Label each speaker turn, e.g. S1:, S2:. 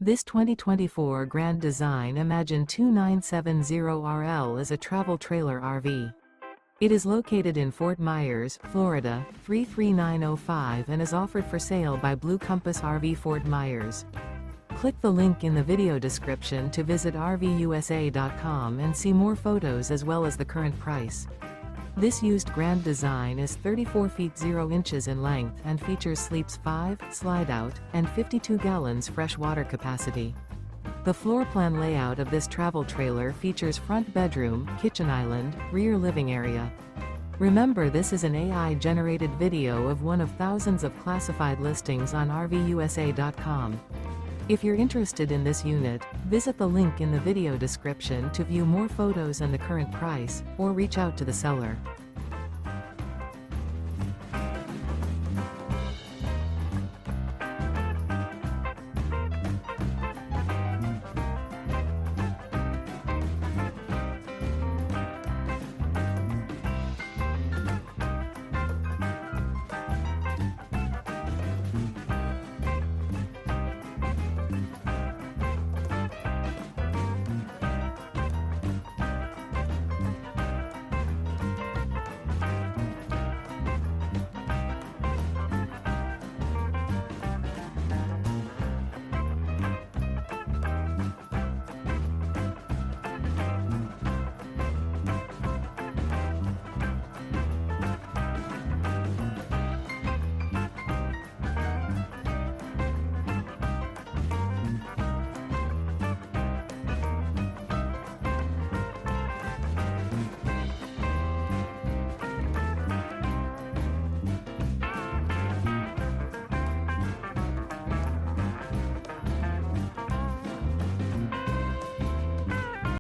S1: This 2024 Grand Design Imagine 2970RL is a travel trailer RV. It is located in Fort Myers, Florida, 33905 and is offered for sale by Blue Compass RV Fort Myers. Click the link in the video description to visit RVUSA.com and see more photos as well as the current price. This used Grand Design is 34 feet 0 inches in length and features sleeps 5, Slideout, and 52 gallons fresh water capacity. The floor plan layout of this travel trailer features front bedroom, kitchen island, rear living area. Remember, this is an AI-generated video of one of thousands of classified listings on RVUSA.com. If you're interested in this unit, visit the link in the video description to view more photos and the current price, or reach out to the seller.